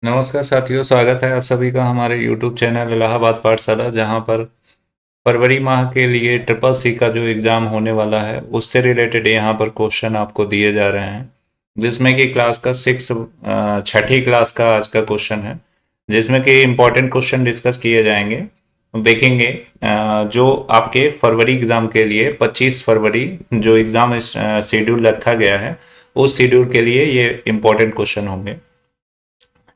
नमस्कार साथियों, स्वागत है आप सभी का हमारे YouTube चैनल इलाहाबाद पाठशाला, जहां पर फरवरी माह के लिए ट्रिपल सी का जो एग्ज़ाम होने वाला है उससे रिलेटेड यहाँ पर क्वेश्चन आपको दिए जा रहे हैं। जिसमें कि क्लास का छठी क्लास का आज का क्वेश्चन है, जिसमें कि इम्पोर्टेंट क्वेश्चन डिस्कस किए जाएंगे। देखेंगे जो आपके फरवरी एग्ज़ाम के लिए 25 फरवरी जो एग्ज़ाम शेड्यूल रखा गया है, उस शेड्यूल के लिए ये इम्पोर्टेंट क्वेश्चन होंगे।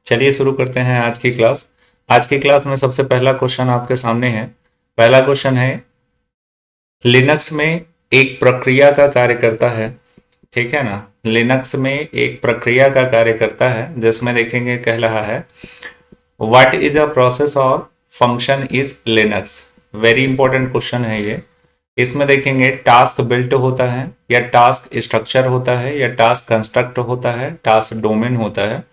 चलिए शुरू करते हैं आज की क्लास। आज की क्लास में सबसे पहला क्वेश्चन आपके सामने है। पहला क्वेश्चन है, लिनक्स में एक प्रक्रिया का कार्य करता है। ठीक है ना, लिनक्स में एक प्रक्रिया का कार्य करता है, जिसमें देखेंगे कह रहा है व्हाट इज अ प्रोसेस और function is Linux. Very important question है ये। इसमें देखेंगे टास्क बिल्ट होता है या टास्क स्ट्रक्चर होता है या टास्क कंस्ट्रक्ट होता है, टास्क डोमेन होता है।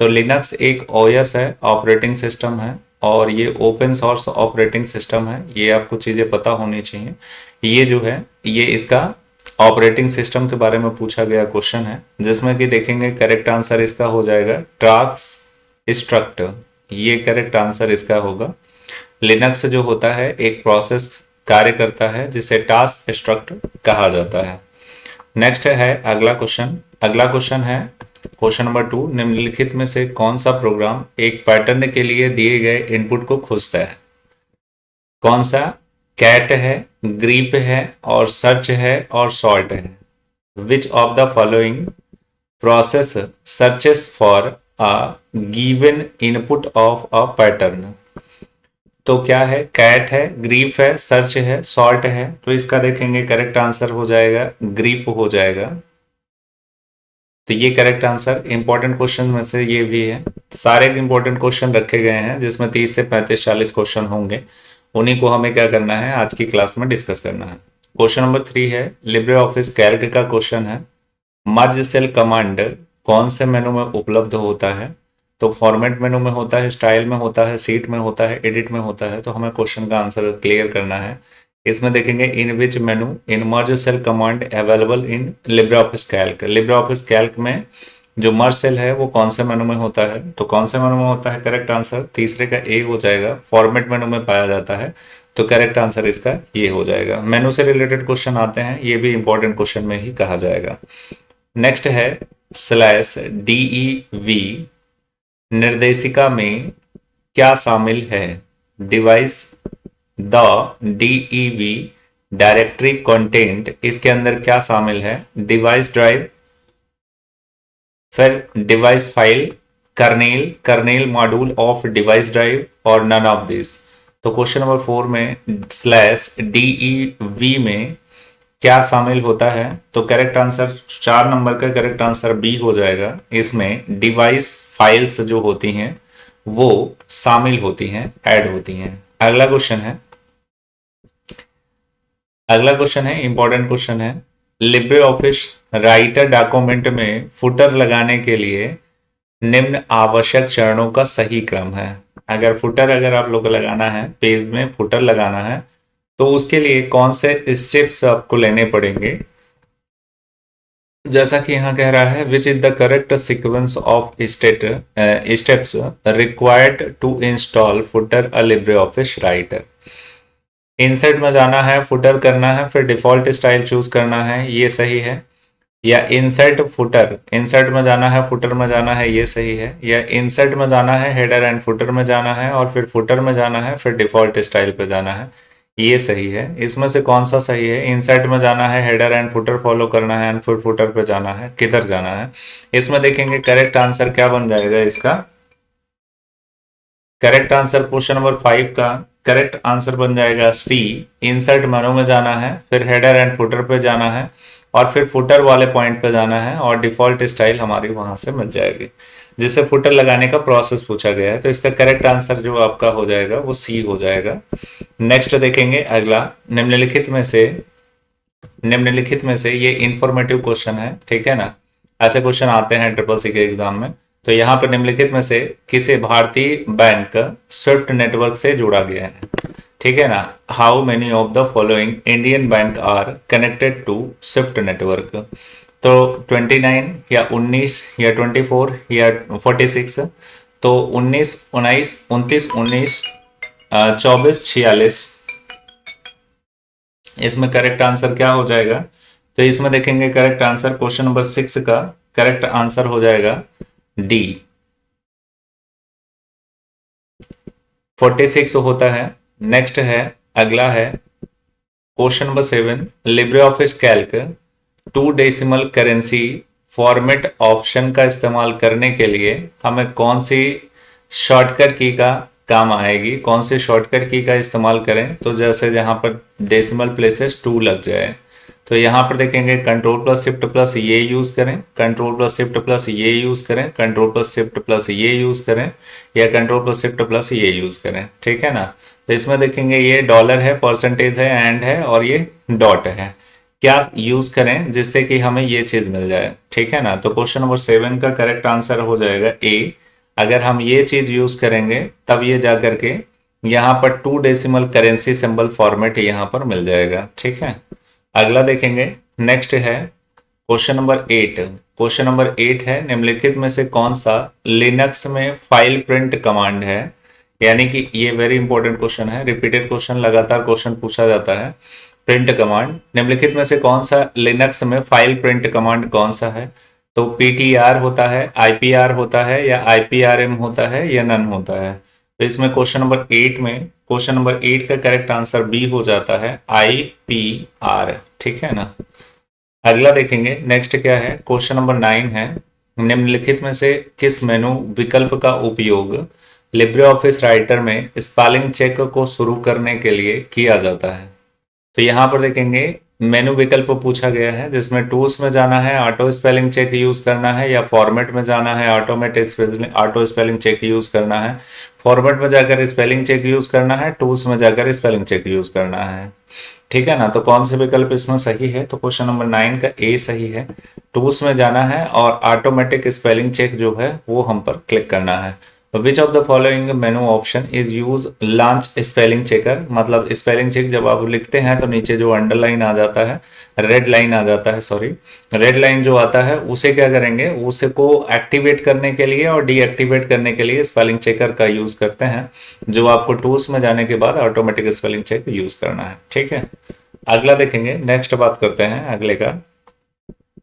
तो लिनक्स एक ओएस है, ऑपरेटिंग सिस्टम है, और ये ओपन सोर्स ऑपरेटिंग सिस्टम है। ये आपको चीज़ें पता होनी चाहिए। ये जो है ये इसका ऑपरेटिंग सिस्टम के बारे में पूछा गया क्वेश्चन है, जिसमें कि देखेंगे करेक्ट आंसर इसका हो जाएगा टास्क स्ट्रक्ट। ये करेक्ट आंसर इसका होगा। लिनक्स जो होता है एक प्रोसेस कार्य करता है जिसे टास्क स्ट्रक्ट कहा जाता है। नेक्स्ट है अगला क्वेश्चन। अगला क्वेश्चन है क्वेश्चन नंबर 2, निम्नलिखित में से कौन सा प्रोग्राम एक पैटर्न के लिए दिए गए इनपुट को खोजता है? कौन सा? कैट है, ग्रीप है, और सर्च है, और सॉर्ट है। Which of the following process searches for a given input of a pattern? तो क्या है? कैट है, ग्रीप है, सर्च है, सॉर्ट है। तो इसका देखेंगे करेक्ट आंसर हो जाएगा ग्रीप हो जाएगा। तो ये करेक्ट आंसर। इंपॉर्टेंट क्वेश्चन में से ये भी है। सारे इंपॉर्टेंट क्वेश्चन रखे गए हैं, जिसमें 30 से 35-40 क्वेश्चन होंगे। उन्हीं को हमें क्या करना है, आज की क्लास में डिस्कस करना है। क्वेश्चन नंबर 3 है, लिब्रे ऑफिस कैल्क का क्वेश्चन है। मर्ज सेल कमांड कौन से मेनू में उपलब्ध होता है? तो फॉर्मेट मेनू में होता है, स्टाइल में होता है, सीट में होता है, एडिट में होता है। तो हमें क्वेश्चन का आंसर क्लियर करना है। इसमें देखेंगे in which menu in merge cell command available in Libre Office Calc. Libre Office Calc में जो मर्ज सेल है वो कौन से मेनू में होता है? तो कौन से मेनू में होता है? करेक्ट आंसर तीसरे का ए हो जाएगा। फॉर्मेट मेनू में पाया जाता है। तो करेक्ट आंसर इसका ये हो जाएगा। मेनू से रिलेटेड क्वेश्चन आते हैं, ये भी इंपॉर्टेंट क्वेश्चन में ही कहा जाएगा। नेक्स्ट है स्लैश DEV निर्देशिका में क्या शामिल है? Device the DEV directory content, इसके अंदर क्या शामिल है? डिवाइस ड्राइव, फिर device file, kernel, kernel module of device drive, और नन ऑफ दिस। तो क्वेश्चन नंबर 4 में स्लैश DEV में क्या शामिल होता है? तो करेक्ट आंसर 4 नंबर का करेक्ट आंसर बी हो जाएगा। इसमें डिवाइस फाइल्स जो होती हैं वो शामिल होती हैं, ऐड होती हैं। अगला क्वेश्चन है, अगला क्वेश्चन है इंपॉर्टेंट क्वेश्चन है। लिब्रे ऑफिस राइटर डॉक्यूमेंट में फुटर लगाने के लिए निम्न आवश्यक चरणों का सही क्रम है। अगर आप लोग लगाना है, पेज में फुटर लगाना है, तो उसके लिए कौन से स्टेप्स आपको लेने पड़ेंगे? जैसा कि यहाँ कह रहा है which is the correct sequence of steps required to install footer a Libre Office Writer. Insert में जाना है, फुटर करना है, फिर डिफॉल्ट स्टाइल चूज करना है, ये सही है। या इंसर्ट फुटर, इंसर्ट में जाना है, फुटर में जाना है, ये सही है। या इंसर्ट में जाना है, हेडर एंड फुटर में जाना है, और फिर फुटर में जाना है, फिर डिफॉल्ट स्टाइल पे जाना है, ये सही है। इसमें से कौन सा सही है? इंसर्ट में जाना है, हेडर एंड फुटर फॉलो करना है, एंड फिर फुटर पे जाना है, किधर जाना है? इसमें देखेंगे करेक्ट आंसर क्या बन जाएगा इसका। करेक्ट आंसर क्वेश्चन नंबर 5 का करेक्ट आंसर बन जाएगा सी। इंसर्ट मेनू में जाना है, फिर हेडर एंड फुटर पे जाना है, और फिर फुटर वाले पॉइंट पे जाना है, और डिफॉल्ट स्टाइल हमारी वहां से मिल जाएगी, जिससे फुटर लगाने का प्रोसेस पूछा गया है। तो इसका करेक्ट आंसर जो आपका हो जाएगा वो सी हो जाएगा। नेक्स्ट देखेंगे अगला, निम्नलिखित में से ये इंफॉर्मेटिव क्वेश्चन है, ठीक है ना। ऐसे क्वेश्चन आते हैं ट्रिपल सी के एग्जाम में। तो यहाँ पर निम्नलिखित में से किसे भारतीय बैंक स्विफ्ट नेटवर्क से जोड़ा गया है? ठीक है ना। How many of the following Indian bank are connected to SWIFT network? तो 29 या 19 या 24 या 46? तो 19, 19, 29, 19, 24, 46, इसमें करेक्ट आंसर क्या हो जाएगा? तो इसमें देखेंगे करेक्ट आंसर क्वेश्चन नंबर 6 का करेक्ट आंसर हो जाएगा डी, 46 होता है। नेक्स्ट है, अगला है question number 7, Libre Office Calc 2 decimal currency format option का इस्तेमाल करने के लिए हमें कौन सी शॉर्टकट की का काम आएगी, कौन सी शॉर्टकट की का इस्तेमाल करें? तो जैसे जहां पर डेसिमल प्लेसेस 2 लग जाए, तो यहाँ पर देखेंगे कंट्रोल प्लस शिफ्ट प्लस ये यूज करें, कंट्रोल प्लस शिफ्ट प्लस ये यूज करें, कंट्रोल प्लस शिफ्ट प्लस ये यूज करें, या कंट्रोल प्लस शिफ्ट प्लस ये यूज करें, ठीक है ना। तो इसमें देखेंगे ये डॉलर है, परसेंटेज है, एंड है, और ये डॉट है, क्या यूज करें जिससे कि हमें ये चीज मिल जाए, ठीक है ना। तो क्वेश्चन नंबर 7 का करेक्ट आंसर हो जाएगा ए। अगर हम ये चीज यूज करेंगे तब ये जा करके यहाँ पर 2 डेसिमल करेंसी सिंबल फॉर्मेट यहाँ पर मिल जाएगा, ठीक है। अगला देखेंगे, नेक्स्ट है क्वेश्चन नंबर 8। क्वेश्चन नंबर 8 है, निम्नलिखित में से कौन सा लिनक्स में फाइल प्रिंट कमांड है? यानी कि ये वेरी इंपॉर्टेंट क्वेश्चन है, रिपीटेड क्वेश्चन, लगातार क्वेश्चन पूछा जाता है। प्रिंट कमांड, निम्नलिखित में से कौन सा लिनक्स में फाइल प्रिंट कमांड कौन सा है? तो पीटीआर होता है, आईपीआर होता है, या आईपीआरएम होता है, या नन होता है? तो इसमें क्वेश्चन नंबर 8 में क्वेश्चन नंबर 8 का करेक्ट आंसर बी हो जाता है, आईपीआर, ठीक है ना। अगला देखेंगे, नेक्स्ट क्या है, क्वेश्चन नंबर 9 है, निम्नलिखित में से किस मेनू विकल्प का उपयोग लिब्रे ऑफिस राइटर में स्पेलिंग चेक को शुरू करने के लिए किया जाता है? तो यहाँ पर देखेंगे मेनू विकल्प पूछा गया है, जिसमें टूल्स में जाना है, ऑटो स्पेलिंग चेक यूज करना है, या फॉर्मेट में जाना है, ऑटो स्पेलिंग चेक यूज करना है, फॉर्मेट में जाकर स्पेलिंग चेक यूज करना है, टूल्स में जाकर स्पेलिंग चेक यूज करना है, ठीक है ना। तो कौन से विकल्प इसमें सही है? तो क्वेश्चन नंबर 9 का ए सही है, टूल्स में जाना है और ऑटोमेटिक स्पेलिंग चेक जो है वो हम पर क्लिक करना है। Which of the following menu option is use launch spelling checker? मतलब स्पेलिंग चेक जब आप लिखते हैं तो नीचे जो अंडरलाइन आ जाता है, रेड लाइन आ जाता है, सॉरी रेड लाइन जो आता है, उसे क्या करेंगे, उसे को एक्टिवेट करने के लिए और डीएक्टिवेट करने के लिए स्पेलिंग चेकर का यूज करते हैं, जो आपको टूल्स में जाने के बाद ऑटोमेटिक स्पेलिंग चेक यूज करना है, ठीक है। अगला देखेंगे, नेक्स्ट बात करते हैं अगले का,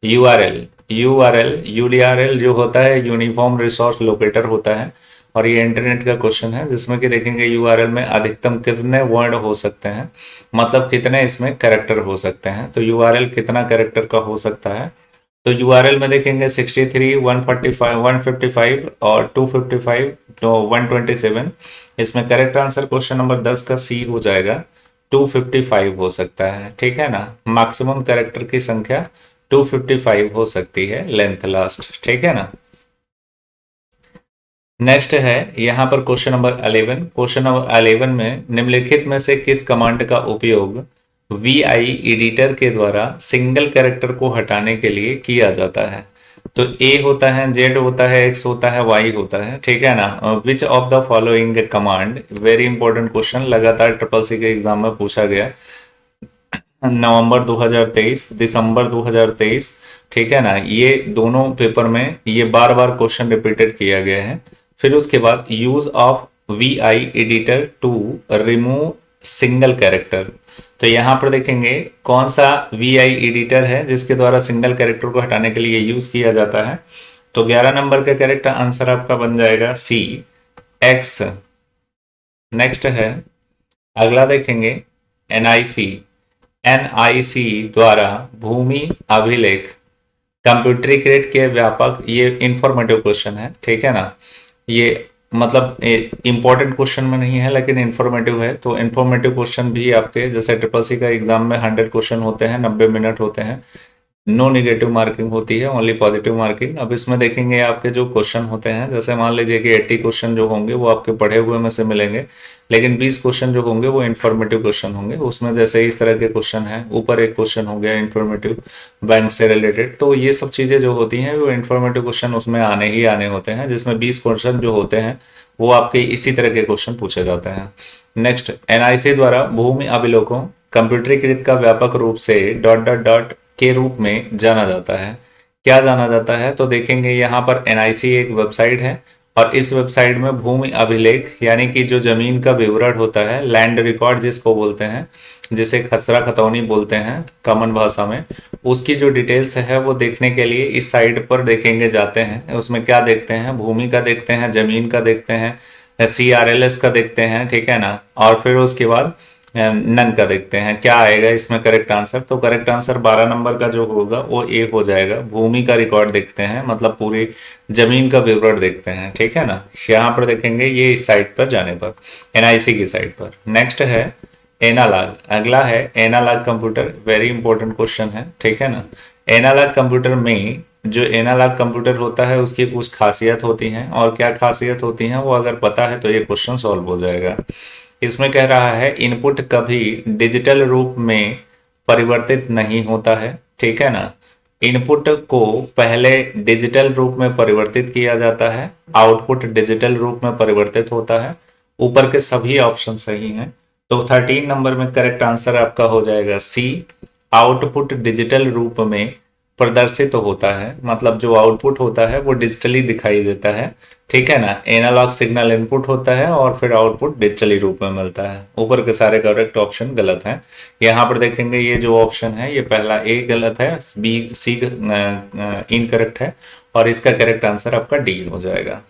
यूआरएल। यूडीआरएल जो होता है यूनिफॉर्म रिसोर्स लोकेटर होता है, और ये इंटरनेट का क्वेश्चन है, जिसमें कि देखेंगे यूआरएल में अधिकतम कितने वर्ड हो सकते हैं, मतलब कितने इसमें कैरेक्टर हो सकते हैं। तो यूआरएल कितना कैरेक्टर का हो सकता है? तो यूआरएल में देखेंगे 63, 145, 155 और 255 तो 127। इसमें करेक्ट आंसर क्वेश्चन नंबर 10 का सी हो जाएगा, 255 हो सकता है, ठीक है ना। मैक्सिमम कैरेक्टर की संख्या 255 हो सकती है, लेंथ लास्ट, ठीक है ना। नेक्स्ट है यहाँ पर क्वेश्चन नंबर 11। क्वेश्चन नंबर 11 में निम्नलिखित में से किस कमांड का उपयोग VI एडिटर के द्वारा सिंगल कैरेक्टर को हटाने के लिए किया जाता है? तो A होता है, Z होता है, X होता है, Y होता है, ठीक है ना। Which of the following command, very important question, लगातार ट्रिपल सी के एग्जाम में पूछा गया, नवंबर 2023, दिसंबर 2023, ठीक है ना। ये दोनों पेपर में ये बार बार क्वेश्चन रिपीटेड किया गया है। फिर उसके बाद use of VI editor to remove single character, तो यहां पर देखेंगे कौन सा VI एडिटर है जिसके द्वारा सिंगल कैरेक्टर को हटाने के लिए यूज किया जाता है? तो 11 नंबर का करेक्ट आंसर आपका बन जाएगा सी, X। नेक्स्ट है, अगला देखेंगे, NIC द्वारा भूमि अभिलेख कंप्यूटरीकृत के व्यापक, ये इंफॉर्मेटिव क्वेश्चन है, ठीक है ना। ये मतलब इंपॉर्टेंट क्वेश्चन में नहीं है लेकिन इंफॉर्मेटिव है, तो इंफॉर्मेटिव क्वेश्चन भी आपके जैसे ट्रिपल सी का एग्जाम में 100 क्वेश्चन होते हैं, 90 मिनट होते हैं, नो निगेटिव मार्किंग होती है, ओनली पॉजिटिव मार्किंग। अब इसमें देखेंगे आपके जो क्वेश्चन होते हैं, जैसे मान लीजिए कि 80 क्वेश्चन जो होंगे वो आपके पढ़े हुए में से मिलेंगे, लेकिन 20 क्वेश्चन जो होंगे वो इन्फॉर्मेटिव क्वेश्चन होंगे। उसमें जैसे इस तरह के क्वेश्चन है, ऊपर एक क्वेश्चन हो गया इन्फॉर्मेटिव बैंक से रिलेटेड, तो ये सब चीजें जो होती हैं वो इन्फॉर्मेटिव क्वेश्चन उसमें आने ही आने होते हैं, जिसमें 20 क्वेश्चन जो होते हैं वो आपके इसी तरह के क्वेश्चन पूछे जाते हैं। नेक्स्ट, NIC द्वारा भूमि अभिलेखों कंप्यूटरीकृत का व्यापक रूप से डॉट डॉट डॉट के रूप में जाना जाता है, क्या जाना जाता है? तो देखेंगे यहाँ पर NIC एक वेबसाइट है और इस वेबसाइट में भूमि अभिलेख यानी कि जो जमीन का विवरण होता है, लैंड रिकॉर्ड जिसको बोलते हैं, जिसे खसरा खतौनी बोलते हैं कॉमन भाषा में, उसकी जो डिटेल्स है वो देखने के लिए इस साइट पर देखेंगे जाते हैं। उसमें क्या देखते हैं, भूमि का देखते हैं, जमीन का देखते हैं, CRLS का देखते हैं, ठीक है ना, और फिर उसके बाद नन का देखते हैं क्या आएगा इसमें करेक्ट आंसर। तो करेक्ट आंसर 12 नंबर का जो होगा वो ए हो जाएगा। भूमि का रिकॉर्ड देखते हैं मतलब पूरी जमीन का विवरण देखते हैं, ठीक है ना। यहाँ पर देखेंगे ये इस साइट पर जाने पर, NIC की साइट पर। नेक्स्ट है एनालॉग, अगला है analog computer, very important question है, ठीक है ना। एनालॉग कंप्यूटर में जो एनालॉग कंप्यूटर होता है उसकी कुछ खासियत होती हैं, और क्या खासियत होती हैं वो अगर पता है तो ये क्वेश्चन सॉल्व हो जाएगा। इसमें कह रहा है इनपुट कभी डिजिटल रूप में परिवर्तित नहीं होता है, ठीक है ना। इनपुट को पहले डिजिटल रूप में परिवर्तित किया जाता है, आउटपुट डिजिटल रूप में परिवर्तित होता है। ऊपर के सभी ऑप्शन सही हैं। तो 13 नंबर में करेक्ट आंसर आपका हो जाएगा सी, आउटपुट डिजिटल रूप में प्रदर्शित होता है, मतलब जो आउटपुट होता है वो डिजिटली दिखाई देता है, ठीक है ना। एनालॉग सिग्नल इनपुट होता है और फिर आउटपुट डिजिटली रूप में मिलता है। ऊपर के सारे करेक्ट ऑप्शन गलत हैं। यहाँ पर देखेंगे ये जो ऑप्शन है ये पहला ए गलत है, बी सी इनकरेक्ट है, और इसका करेक्ट आंसर आपका डी हो जाएगा।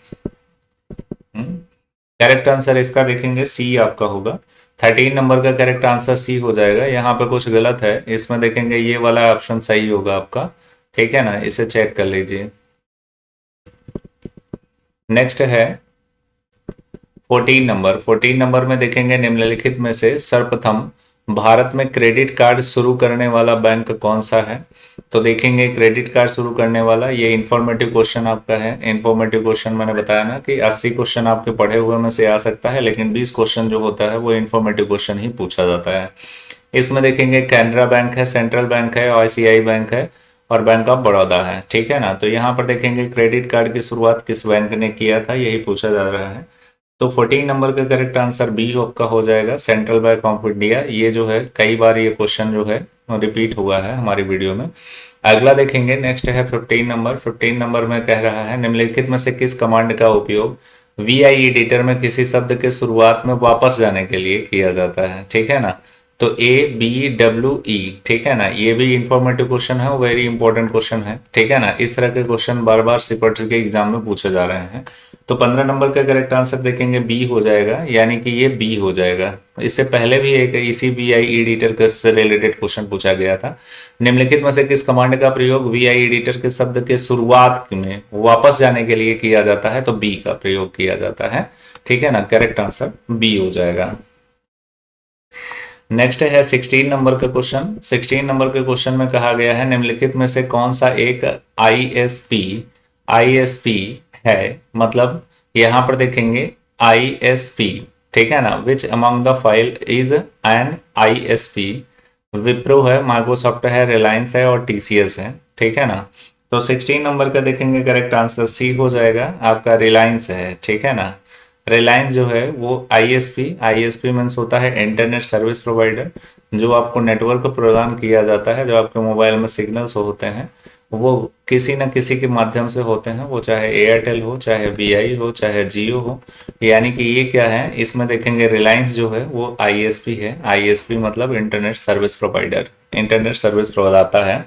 करेक्ट आंसर इसका देखेंगे सी आपका होगा। 13 नंबर का करेक्ट आंसर सी हो जाएगा। यहाँ पे कुछ गलत है, इसमें देखेंगे ये वाला ऑप्शन सही होगा आपका, ठीक है ना, इसे चेक कर लीजिए। नेक्स्ट है 14 नंबर में देखेंगे निम्नलिखित में से सर्वप्रथम भारत में क्रेडिट कार्ड शुरू करने वाला बैंक कौन सा है। तो देखेंगे क्रेडिट कार्ड शुरू करने वाला, ये इन्फॉर्मेटिव क्वेश्चन आपका है। इन्फॉर्मेटिव क्वेश्चन मैंने बताया ना कि 80 क्वेश्चन आपके पढ़े हुए में से आ सकता है, लेकिन 20 क्वेश्चन जो होता है वो इन्फॉर्मेटिव क्वेश्चन ही पूछा जाता है। इसमें देखेंगे कैनरा बैंक है, सेंट्रल बैंक है, ICI बैंक है, और बैंक ऑफ बड़ौदा है, ठीक है ना। तो यहाँ पर देखेंगे क्रेडिट कार्ड की शुरुआत किस बैंक ने किया था, यही पूछा जा रहा है। तो 14 नंबर का करेक्ट आंसर बी का हो जाएगा, सेंट्रल बैंक ऑफ इंडिया। ये जो है कई बार ये क्वेश्चन जो है रिपीट हुआ है हमारी वीडियो में। अगला देखेंगे नेक्स्ट है 15 नंबर। 15 नंबर में कह रहा है निम्नलिखित में से किस कमांड का उपयोग VI एडिटर में किसी शब्द के शुरुआत में वापस जाने के लिए किया जाता है, ठीक है ना। तो ABWE, ठीक है ना, ये भी इंफॉर्मेटिव क्वेश्चन है, वेरी इंपॉर्टेंट क्वेश्चन है, ठीक है ना। इस तरह के क्वेश्चन बार बार सीपीटी के एग्जाम में पूछे जा रहे हैं। तो 15 नंबर का करेक्ट आंसर देखेंगे बी हो जाएगा, यानी कि ये बी हो जाएगा। इससे पहले भी एक इसी VI एडिटर से रिलेटेड क्वेश्चन पूछा गया था। निम्नलिखित में से किस कमांड का प्रयोग VI एडिटर के शब्द के शुरुआत में वापस जाने के लिए किया जाता है, तो बी का प्रयोग किया जाता है, ठीक है ना। करेक्ट आंसर बी हो जाएगा। नेक्स्ट है 16 नंबर का क्वेश्चन। 16 नंबर के क्वेश्चन में कहा गया है निम्नलिखित में से कौन सा एक ISP है, मतलब यहां पर देखेंगे ISP, ठीक है ना। Which among the file is an ISP। Wipro है, माइक्रोसॉफ्ट है, रिलायंस है और TCS है, ठीक है ना। तो 16 नंबर का देखेंगे करेक्ट आंसर सी हो जाएगा, आपका रिलायंस है, ठीक है ना। रिलायंस जो है वो ISP मीन्स होता है इंटरनेट सर्विस प्रोवाइडर, जो आपको नेटवर्क प्रदान किया जाता है। जो आपके मोबाइल में सिग्नल्स होते हैं वो किसी न किसी के माध्यम से होते हैं, वो चाहे एयरटेल हो, चाहे VI हो, चाहे जियो हो। यानी कि ये क्या है, इसमें देखेंगे रिलायंस जो है वो ISP है। ISP मतलब internet service provider, internet service प्रदाता है।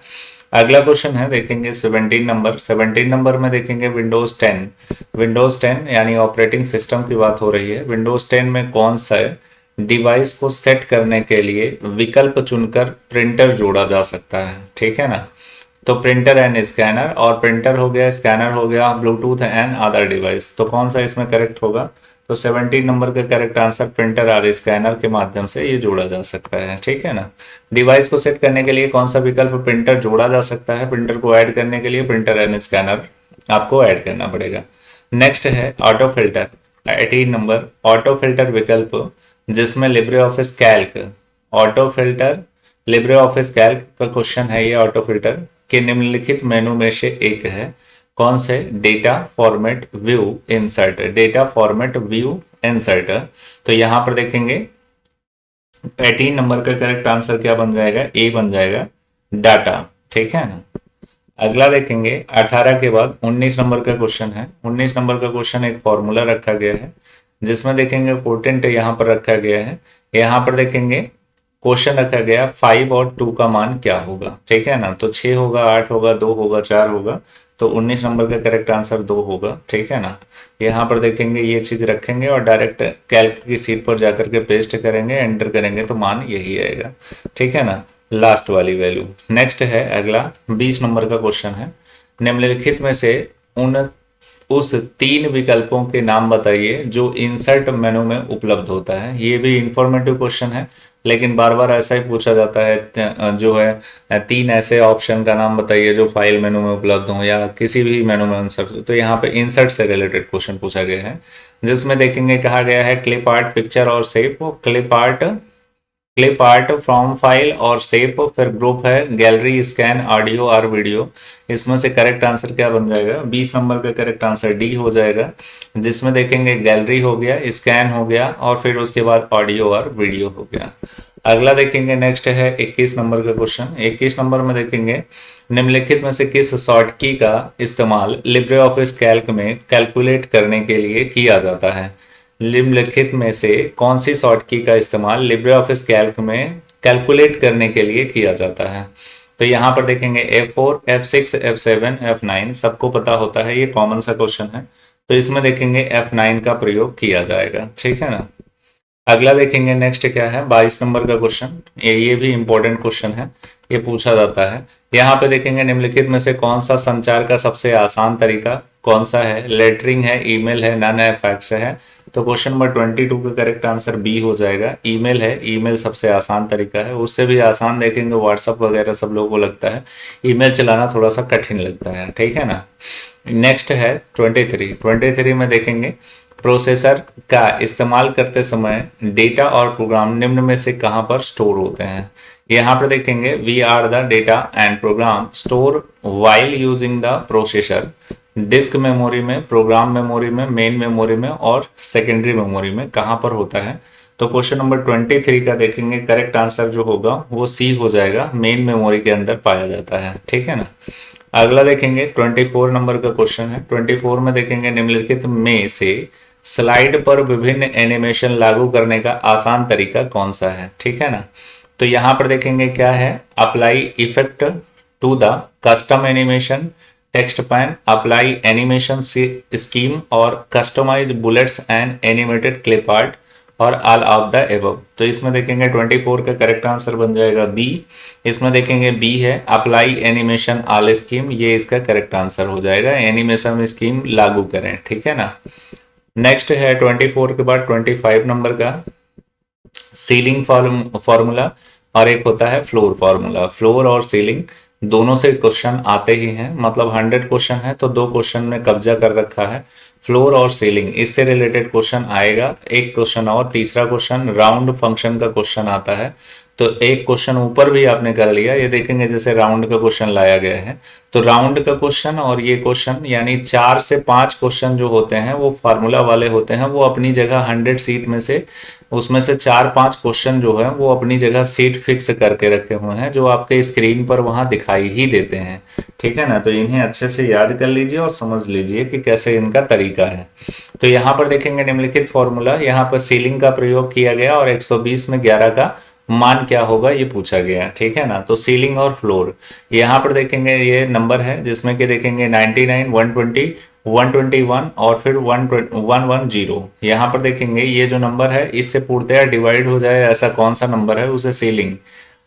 अगला क्वेश्चन है देखेंगे 17 नंबर। 17 नंबर में देखेंगे विंडोज 10 यानी ऑपरेटिंग सिस्टम की बात हो रही है। विंडोज 10 में कौन सा डिवाइस को सेट करने के लिए विकल्प चुनकर प्रिंटर जोड़ा जा सकता है, ठीक है ना। तो प्रिंटर एंड स्कैनर, और प्रिंटर हो गया, स्कैनर हो गया, ब्लूटूथ एंड अदर डिवाइस। तो कौन सा इसमें करेक्ट होगा, तो 17 नंबर का करेक्ट आंसर प्रिंटर और स्कैनर के माध्यम से ये जोड़ा जा सकता है, ठीक है ना। डिवाइस को सेट करने के लिए कौन सा विकल्प प्रिंटर जोड़ा जा सकता है, प्रिंटर को ऐड करने के लिए प्रिंटर एंड स्कैनर आपको ऐड करना पड़ेगा। नेक्स्ट है auto filter. 18 number, auto filter विकल्प जिसमें Libre Office Calc, auto filter Libre Office Calc का क्वेश्चन है ये। ऑटो फिल्टर के निम्नलिखित मेनू में से एक है, कौन से, data format view insert, data format view insert. तो यहां पर देखेंगे 18 नंबर का करेक्ट आंसर क्या बन जाएगा, ए बन जाएगा, डाटा, ठीक है ना। अगला देखेंगे 18 के बाद 19 नंबर का क्वेश्चन है। 19 नंबर का क्वेश्चन एक फॉर्मूला रखा गया है, जिसमें देखेंगे पोर्टेंट यहाँ पर रखा गया है। यहाँ पर देखेंगे क्वेश्चन रखा गया 5 और 2 का मान क्या होगा, ठीक है ना। तो 6 होगा, 8 होगा, 2 होगा, 4 होगा, तो 19 नंबर का करेक्ट आंसर 2 होगा, ठीक है ना। यहाँ पर देखेंगे ये चीज रखेंगे और डायरेक्ट कैल्क की सीट पर जाकर के पेस्ट करेंगे, एंटर करेंगे तो मान यही आएगा, ठीक है ना, लास्ट वाली वैल्यू। नेक्स्ट है अगला 20 नंबर का क्वेश्चन है। निम्नलिखित में से उन उस 3 विकल्पों के नाम बताइए जो इंसर्ट मेनू में उपलब्ध होता है। ये भी इंफॉर्मेटिव क्वेश्चन है, लेकिन बार बार ऐसा ही पूछा जाता है, जो है 3 ऐसे ऑप्शन का नाम बताइए जो फाइल मेनू में उपलब्ध हो या किसी भी मेनू में इंसर्ट हो। तो यहाँ पे इंसर्ट से रिलेटेड क्वेश्चन पूछा गया है, जिसमें देखेंगे कहा गया है क्लिप आर्ट, पिक्चर और shape. Clip art from file और शेप, फिर ग्रुप है गैलरी, स्कैन, ऑडियो और वीडियो। इसमें से करेक्ट आंसर क्या बन जाएगा? 20 नंबर का करेक्ट आंसर डी हो जाएगा, जिसमें देखेंगे गैलरी हो गया, स्कैन हो गया और फिर उसके बाद ऑडियो और वीडियो हो गया। अगला देखेंगे नेक्स्ट है 21 नंबर का क्वेश्चन। 21 नंबर में देखेंगे निम्नलिखित में से किस शॉर्ट की का इस्तेमाल लिब्रे ऑफिस कैल्क में कैलकुलेट करने के लिए किया जाता है। निम्नलिखित में से कौन सी शॉर्ट की का इस्तेमाल लिब्रे ऑफिस कैल्क में कैलकुलेट करने के लिए किया जाता है? तो यहाँ पर देखेंगे F4, F6, F7, F9 सबको पता होता है, ये कॉमन सा क्वेश्चन है, तो इसमें देखेंगे F9 का प्रयोग किया जाएगा, ठीक है ना। अगला देखेंगे नेक्स्ट क्या है 22 नंबर का क्वेश्चन। ये भी इंपॉर्टेंट क्वेश्चन है, ये पूछा जाता है। यहाँ पे देखेंगे निम्नलिखित में से कौन सा संचार का सबसे आसान तरीका कौन सा है? लेटरिंग है, ईमेल है, नन है, फैक्स है। तो क्वेश्चन नंबर 22 का करेक्ट आंसर बी हो जाएगा, ईमेल है। ईमेल सबसे आसान तरीका है, उससे भी आसान देखेंगे व्हाट्सअप वगैरह सब लोगों को लगता है, ईमेल चलाना थोड़ा सा कठिन लगता है, ठीक है ना। नेक्स्ट है 23 में देखेंगे प्रोसेसर का इस्तेमाल करते समय डेटा और प्रोग्राम निम्न में से कहां पर स्टोर होते हैं? यहाँ पर देखेंगे we are the data and program store while using the processor. Disk memory में, प्रोग्राम मेमोरी में, मेन मेमोरी में और सेकेंडरी मेमोरी में कहां पर होता है? तो क्वेश्चन नंबर 23 का देखेंगे करेक्ट आंसर जो होगा वो सी हो जाएगा, मेन मेमोरी के अंदर पाया जाता है, ठीक है ना। अगला देखेंगे 24 नंबर का क्वेश्चन है। 24 में देखेंगे निम्नलिखित में से स्लाइड पर विभिन्न एनिमेशन लागू करने का आसान तरीका कौन सा है, ठीक है ना। तो यहाँ पर देखेंगे क्या है, apply effect to the custom animation, text pane, apply animation scheme और customise bullets and animated clip art और ऑल ऑफ द एबव। तो इसमें देखेंगे 24 का करेक्ट आंसर बन जाएगा बी। इसमें देखेंगे बी है अप्लाई एनिमेशन ऑल स्कीम, ये इसका करेक्ट आंसर हो जाएगा, एनिमेशन स्कीम लागू करें, ठीक है ना। नेक्स्ट है 24 के बाद 25 नंबर का सीलिंग फॉर्मूला और एक होता है फ्लोर फॉर्मूला। फ्लोर और सीलिंग दोनों से क्वेश्चन आते ही हैं, मतलब 100 क्वेश्चन है तो 2 क्वेश्चन में कब्जा कर रखा है। फ्लोर और सीलिंग इससे रिलेटेड क्वेश्चन आएगा, एक क्वेश्चन और तीसरा क्वेश्चन राउंड फंक्शन का क्वेश्चन आता है। तो एक क्वेश्चन ऊपर भी आपने कर लिया, ये देखेंगे जैसे राउंड का क्वेश्चन लाया गया है, तो राउंड का क्वेश्चन और ये क्वेश्चन यानी 4 से 5 क्वेश्चन जो होते हैं वो फार्मूला वाले होते हैं, वो अपनी जगह 100 सीट में से उसमें से 4-5 क्वेश्चन जो है वो अपनी जगह सीट फिक्स करके रखे हुए हैं, जो आपके स्क्रीन पर वहां दिखाई ही देते हैं, ठीक है ना। तो इन्हें अच्छे से याद कर लीजिए और समझ लीजिए कि कैसे इनका तरीका है। तो यहाँ पर देखेंगे निम्नलिखित फॉर्मूला, यहाँ पर सीलिंग का प्रयोग किया गया और 120 में 11 का मान क्या होगा ये पूछा गया, ठीक है ना। तो सीलिंग और फ्लोर यहाँ पर देखेंगे ये नंबर है जिसमें कि देखेंगे 99, 120, 121 और फिर 110। यहाँ पर देखेंगे ये जो नंबर है इससे पूर्णतया डिवाइड हो जाए ऐसा कौन सा नंबर है उसे सीलिंग।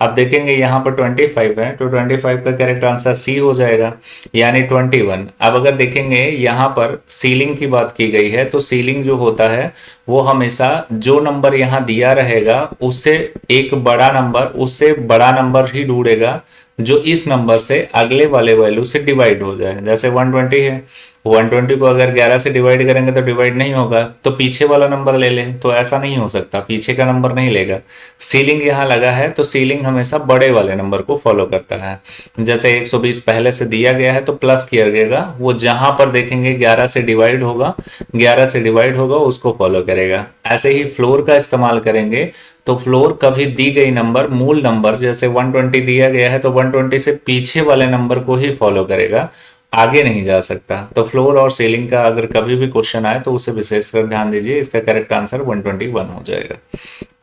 अब देखेंगे यहाँ पर 25 है तो 25 का करेक्ट आंसर सी हो जाएगा, यानी 21। अब अगर देखेंगे यहाँ पर सीलिंग की बात की गई है तो सीलिंग जो होता है वो हमेशा जो नंबर यहाँ दिया रहेगा उससे एक बड़ा नंबर, उससे बड़ा नंबर ही ढूंढेगा जो इस नंबर से अगले वाले वैल्यू से डिवाइड हो जाए। जैसे 120 है, 120 को अगर 11 से डिवाइड करेंगे तो डिवाइड नहीं होगा, तो पीछे वाला नंबर ले ले, तो ऐसा नहीं हो सकता, पीछे का नंबर नहीं लेगा। सीलिंग यहाँ लगा है तो सीलिंग हमेशा बड़े वाले नंबर को फॉलो करता है। जैसे 120 पहले से दिया गया है तो प्लस किया गया, वो जहां पर देखेंगे 11 से डिवाइड होगा, 11 से डिवाइड होगा उसको फॉलो करेगा। ऐसे ही फ्लोर का इस्तेमाल करेंगे तो फ्लोर कभी दी गई नंबर, मूल नंबर जैसे 120 दिया गया है तो 120 से पीछे वाले नंबर को ही फॉलो करेगा, आगे नहीं जा सकता। तो फ्लोर और सीलिंग का अगर कभी भी क्वेश्चन आए तो उसे विशेषकर ध्यान दीजिए, इसका करेक्ट आंसर 121 हो जाएगा।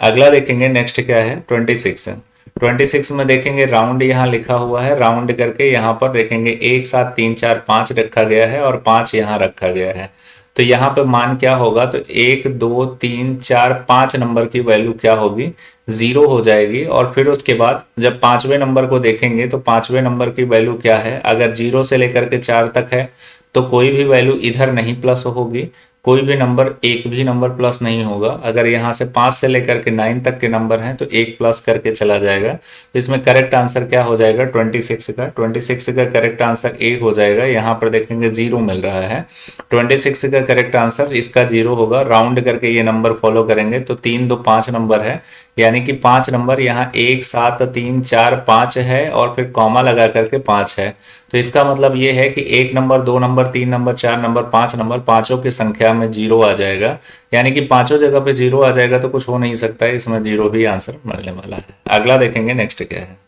अगला देखेंगे नेक्स्ट क्या है, 26 है। 26 में देखेंगे राउंड यहाँ लिखा हुआ है, राउंड करके यहाँ पर देखेंगे 1 7 3 4 5 रखा गया है और 5 यहाँ रखा गया है। तो यहाँ पे मान क्या होगा, तो 1 2 3 4 5 नंबर की वैल्यू क्या होगी, 0 हो जाएगी। और फिर उसके बाद जब पांचवें नंबर को देखेंगे तो पांचवें नंबर की वैल्यू क्या है, अगर 0 से लेकर के 4 तक है तो कोई भी वैल्यू इधर नहीं प्लस होगी, कोई भी नंबर, एक भी नंबर प्लस नहीं होगा। अगर यहाँ से 5 से लेकर के 9 तक के नंबर हैं तो एक प्लस करके चला जाएगा। तो इसमें करेक्ट आंसर क्या हो जाएगा, 26 का। 26 का करेक्ट आंसर ए हो जाएगा। यहाँ पर देखेंगे 0 मिल रहा है, 26 का करेक्ट आंसर इसका 0 होगा। राउंड करके ये नंबर फॉलो करेंगे तो 3 2 5 नंबर है, यानी कि 5 नंबर यहाँ 1 7 3 4 5 है और फिर कॉमा लगा करके 5 है। तो इसका मतलब ये है कि 1 number 2 number 3 number 4 number 5 number, पांचों की संख्या में 0 आ जाएगा, यानी कि पांचों जगह पे 0 आ जाएगा तो कुछ हो नहीं सकता है, इसमें 0 भी आंसर मिलने वाला है। अगला देखेंगे नेक्स्ट क्या है।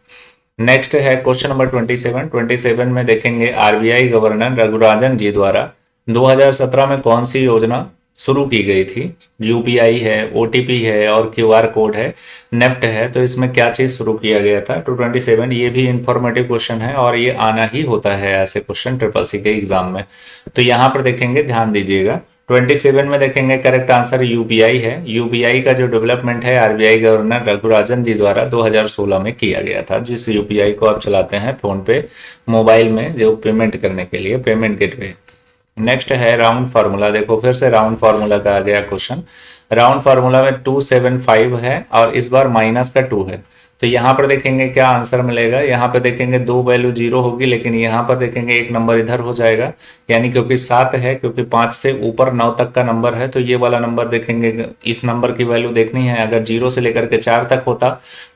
नेक्स्ट है क्वेश्चन नंबर 27। 27 में देखेंगे आरबीआई गवर्नर रघुराजन जी द्वारा 2017 में कौन सी योजना शुरू की गई थी। यूपीआई है, ओटीपी है और क्यूआर कोड है, नेफ्ट है। तो इसमें क्या चीज शुरू किया गया था। 227 ये भी इंफॉर्मेटिव क्वेश्चन है और ये आना ही होता है ऐसे क्वेश्चन ट्रिपल सी के एग्जाम में। तो यहाँ पर देखेंगे, ध्यान दीजिएगा, 27 में देखेंगे करेक्ट आंसर यूपीआई है। यूपीआई का जो डेवलपमेंट है आरबीआई गवर्नर रघुराजन जी द्वारा 2016 में किया गया था, जिस यूपीआई को आप चलाते हैं फोन पे, मोबाइल में, जो पेमेंट करने के लिए, पेमेंट गेटवे। नेक्स्ट है राउंड फार्मूला। देखो फिर से राउंड फार्मूला का आ गया क्वेश्चन। राउंड फार्मूला में 275 है और इस बार माइनस का 2 है। तो यहाँ पर देखेंगे क्या आंसर मिलेगा। यहाँ पर देखेंगे 2 वैल्यू 0 होगी, लेकिन यहाँ पर देखेंगे एक नंबर इधर हो जाएगा, यानी क्योंकि 7 है, क्योंकि 5 से ऊपर 9 तक का नंबर है तो ये वाला नंबर देखेंगे, इस नंबर की वैल्यू देखनी है। अगर 0 से लेकर के 4 तक होता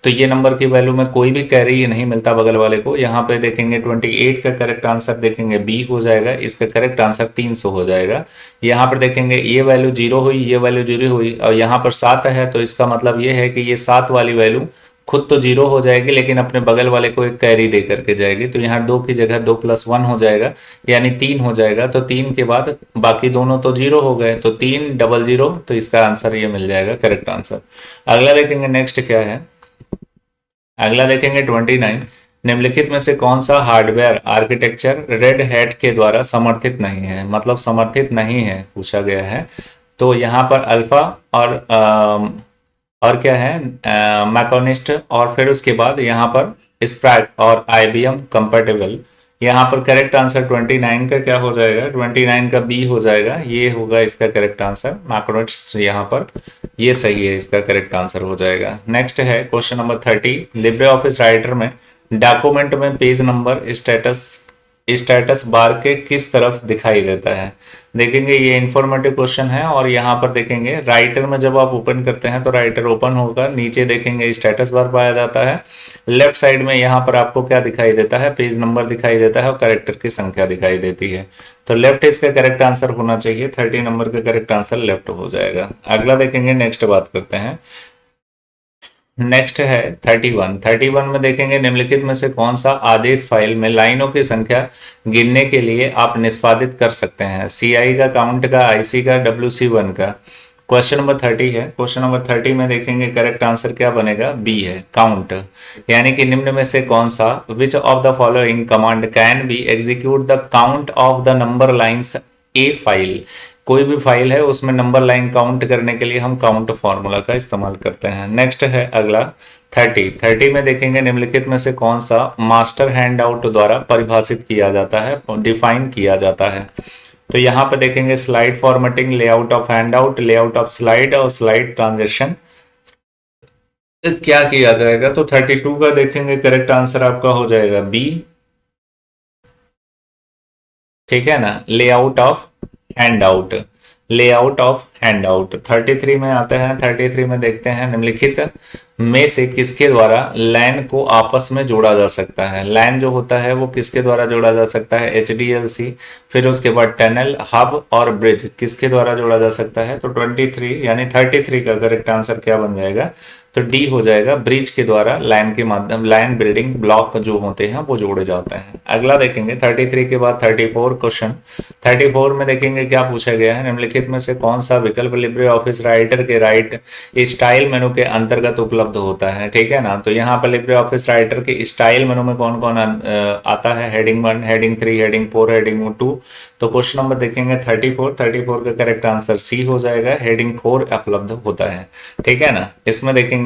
तो ये नंबर की वैल्यू में कोई भी कैरी नहीं मिलता बगल वाले को। यहाँ पे देखेंगे 28 का करेक्ट आंसर देखेंगे बी हो जाएगा, इसका करेक्ट आंसर 300 हो जाएगा। यहाँ पर देखेंगे ये वैल्यू 0 हुई, ये वैल्यू 0 हुई और यहाँ पर 7 है, तो इसका मतलब ये है कि ये 7 वाली वैल्यू खुद तो 0 हो जाएगी लेकिन अपने बगल वाले को एक कैरी दे करके जाएगी। तो यहाँ 2 की जगह 2 + 1 हो जाएगा, यानी 3 हो जाएगा। तो 3 के बाद बाकी दोनों तो 0 हो गए, तो 3 00, तो इसका आंसर ये मिल जाएगा, करेक्ट आंसर। अगला देखेंगे नेक्स्ट क्या है। अगला देखेंगे 29। निम्नलिखित में से कौन सा हार्डवेयर आर्किटेक्चर रेड हैट के द्वारा समर्थित नहीं है, मतलब समर्थित नहीं है पूछा गया है। तो यहाँ पर अल्फा और क्या है, मैकोनिस्ट, और फिर उसके बाद यहाँ पर स्प्रैग और आईबीएम कंपेटेबल। यहाँ पर करेक्ट आंसर 29 का क्या हो जाएगा, 29 का बी हो जाएगा, ये होगा इसका करेक्ट आंसर। मैकोनिस्ट यहाँ पर ये सही है, इसका करेक्ट आंसर हो जाएगा। नेक्स्ट है question number 30। Libre Office writer में डॉक्यूमेंट में पेज नंबर स्टेटस बार के किस तरफ दिखाई देता है। देखेंगे ये इंफॉर्मेटिव क्वेश्चन है और यहाँ पर देखेंगे राइटर में जब आप ओपन करते हैं तो राइटर ओपन होगा, नीचे देखेंगे स्टेटस बार पाया जाता है। लेफ्ट साइड में यहाँ पर आपको क्या दिखाई देता है, पेज नंबर दिखाई देता है और कैरेक्टर की संख्या दिखाई देती है। तो लेफ्ट इसका करेक्ट आंसर होना चाहिए, 30 नंबर का करेक्ट आंसर लेफ्ट हो जाएगा। अगला देखेंगे, नेक्स्ट बात करते हैं। नेक्स्ट है 31। 31 में देखेंगे निम्नलिखित में से कौन सा आदेश फाइल में लाइनों की संख्या गिनने के लिए आप निष्पादित कर सकते हैं। सीआई का, काउंट का, आईसी का, WC1 का। क्वेश्चन नंबर 30 है। क्वेश्चन नंबर 30 में देखेंगे करेक्ट आंसर क्या बनेगा, बी है, काउंट। यानी कि निम्न में से कौन सा, which of the following command can be execute the count of the number lines A file. कोई भी फाइल है उसमें नंबर लाइन काउंट करने के लिए हम काउंट फॉर्मूला का इस्तेमाल करते हैं। नेक्स्ट है अगला 30 में देखेंगे निम्नलिखित में से कौन सा मास्टर हैंडआउट द्वारा परिभाषित किया जाता है, डिफाइन किया जाता है। तो यहाँ पे देखेंगे slide formatting, layout of handout, layout of slide और स्लाइड ट्रांजेक्शन क्या किया जाएगा। तो 32 का देखेंगे करेक्ट आंसर आपका हो जाएगा बी, ठीक है ना, layout of handout, layout of handout. 33 में आते हैं। 33 में देखते हैं निम्नलिखित में से किसके द्वारा लैन को आपस में जोड़ा जा सकता है। लैन जो होता है वो किसके द्वारा जोड़ा जा सकता है, HDLC। फिर उसके बाद टनल, हब और ब्रिज किसके द्वारा जोड़ा जा सकता है। तो 23 यानी 33 का करेक्ट आंसर क्या बन जाएगा, तो डी हो जाएगा, ब्रिज के द्वारा लाइन के माध्यम लाइन बिल्डिंग ब्लॉक जो होते हैं वो जोड़े जाते हैं। अगला देखेंगे 33 के बाद 34 क्वेश्चन। 34 में देखेंगे क्या पूछा गया है, निम्नलिखित में से कौन सा विकल्प लिब्रे ऑफिस राइटर के राइट स्टाइल मेनू के अंतर्गत उपलब्ध होता है, ठीक है ना। तो यहाँ पर लिब्रे ऑफिस राइटर के स्टाइल मेनू में कौन कौन आता है, हेडिंग 1, हेडिंग 3, हेडिंग 4, हेडिंग 2। तो क्वेश्चन नंबर देखेंगे 34 का करेक्ट आंसर सी हो जाएगा, हेडिंग 4 उपलब्ध होता है, ठीक है ना। इसमें देखेंगे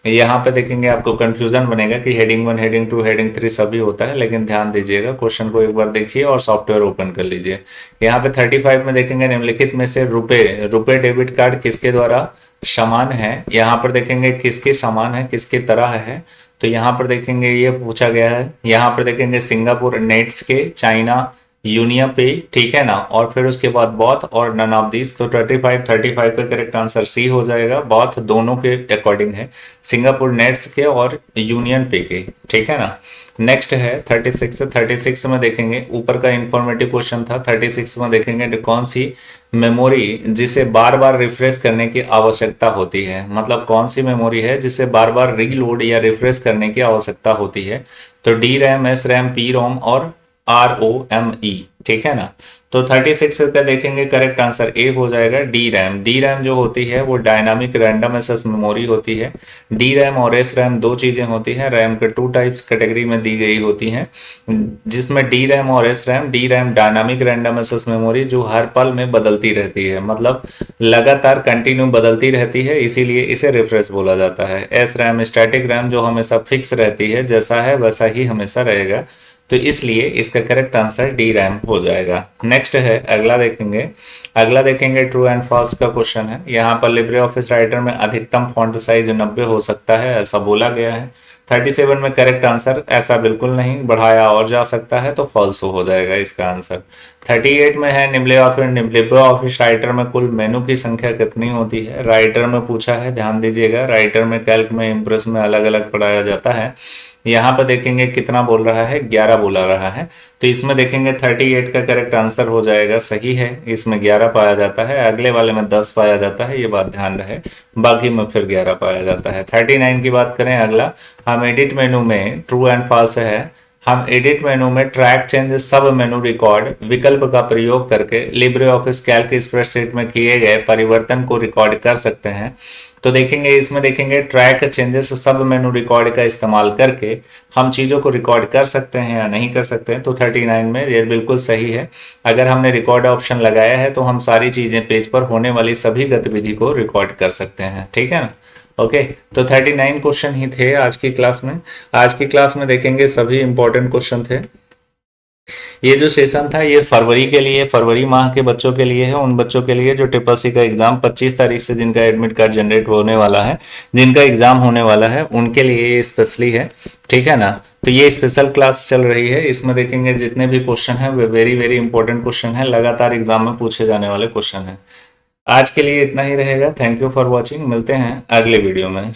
यहाँ पे देखेंगे आपको कंफ्यूजन बनेगा कि हेडिंग 1, हेडिंग 2, हेडिंग 3 सभी होता है, लेकिन ध्यान दीजिएगा क्वेश्चन को एक बार देखिए और सॉफ्टवेयर ओपन कर लीजिए। यहाँ पे 35 में देखेंगे निम्नलिखित में से रुपए डेबिट कार्ड किसके द्वारा समान है, यहाँ पर देखेंगे किसके समान है, किसके तरह है। तो यहाँ पर देखेंगे ये पूछा गया है, यहाँ पर देखेंगे सिंगापुर नेट्स के, चाइना यूनियन पे, ठीक है ना, और फिर उसके बाद बॉथ और नन ऑफ दिस। तो 35 का करेक्ट आंसर सी हो जाएगा, बॉथ दोनों के अकॉर्डिंग है, सिंगापुर नेट्स के और यूनियन पे के, ठीक है ना। नेक्स्ट है 36 में देखेंगे ऊपर का इंफॉर्मेटिव क्वेश्चन था। 36 में देखेंगे कौन सी मेमोरी जिसे बार बार रिफ्रेश करने की आवश्यकता होती है, मतलब कौन सी मेमोरी है जिसे बार बार रीलोड या रिफ्रेश करने की आवश्यकता होती है। तो D RAM, S RAM, P ROM और ROME, ठीक है ना। तो 36 का देखेंगे करेक्ट आंसर ए हो जाएगा, डी रैम। डी रैम जो होती है वो डायनामिक रैंडम एक्सेस मेमोरी होती है। डी रैम और एस रैम दो चीजें होती हैं, रैम के 2 टाइप्स कैटेगरी में दी गई होती हैं, जिसमें डी रैम और S RAM. D RAM dynamic random access memory जो हर पल में बदलती रहती है, मतलब लगातार कंटिन्यू बदलती रहती है, इसीलिए इसे रिफ्रेश बोला जाता है। एस रैम स्टैटिक रैम जो हमेशा फिक्स रहती है, जैसा है वैसा ही हमेशा रहेगा, तो इसलिए इसका करेक्ट आंसर डी रैम हो जाएगा। नेक्स्ट है अगला देखेंगे ट्रू एंड फॉल्स का क्वेश्चन है। यहाँ पर लिब्रे ऑफिस राइटर में अधिकतम फॉन्ट साइज 90 हो सकता है, ऐसा बोला गया है। 37 में करेक्ट आंसर ऐसा बिल्कुल नहीं, बढ़ाया और जा सकता है, तो फॉल्स हो जाएगा इसका आंसर। 38 में है लिब्रे ऑफिस राइटर में कुल मेनू की संख्या कितनी होती है, राइटर में पूछा है, ध्यान दीजिएगा। राइटर में, कैल्क में, इम्प्रेस में अलग अलग पढ़ाया जाता है। यहाँ पर देखेंगे कितना बोल रहा है, 11 बोला रहा है, तो इसमें देखेंगे 38 का करेक्ट आंसर हो जाएगा, सही है। इसमें 11 पाया जाता है, अगले वाले में 10 पाया जाता है, ये बात ध्यान रहे, बाकी में फिर 11 पाया जाता है। 39 की बात करें अगला, हम एडिट मेनू में ट्रू एंड फॉल्स है, हम एडिट मेनू में ट्रैक चेंज सब मेनू रिकॉर्ड विकल्प का प्रयोग करके लिब्रे ऑफिस कैल्क स्प्रेडशीट में किए गए परिवर्तन को रिकॉर्ड कर सकते हैं। तो देखेंगे इसमें देखेंगे ट्रैक चेंजेस सब मेनू रिकॉर्ड का इस्तेमाल करके हम चीज़ों को रिकॉर्ड कर सकते हैं या नहीं कर सकते हैं। तो 39 में ये बिल्कुल सही है, अगर हमने रिकॉर्ड ऑप्शन लगाया है तो हम सारी चीज़ें पेज पर होने वाली सभी गतिविधि को रिकॉर्ड कर सकते हैं, ठीक है ना। ओके, तो 39 क्वेश्चन ही थे आज की क्लास में। आज की क्लास में देखेंगे सभी इंपॉर्टेंट क्वेश्चन थे। ये जो सेशन था ये फरवरी के लिए, फरवरी माह के बच्चों के लिए है, उन बच्चों के लिए जो ट्रिपल सी का एग्जाम 25 तारीख से जिनका एडमिट कार्ड जनरेट होने वाला है, जिनका एग्जाम होने वाला है, उनके लिए ये स्पेशली है, ठीक है ना। तो ये स्पेशल क्लास चल रही है, इसमें देखेंगे जितने भी क्वेश्चन है वे वेरी वेरी इंपॉर्टेंट क्वेश्चन है, लगातार एग्जाम में पूछे जाने वाले क्वेश्चन है। आज के लिए इतना ही रहेगा, थैंक यू फॉर वॉचिंग, मिलते हैं अगले वीडियो में।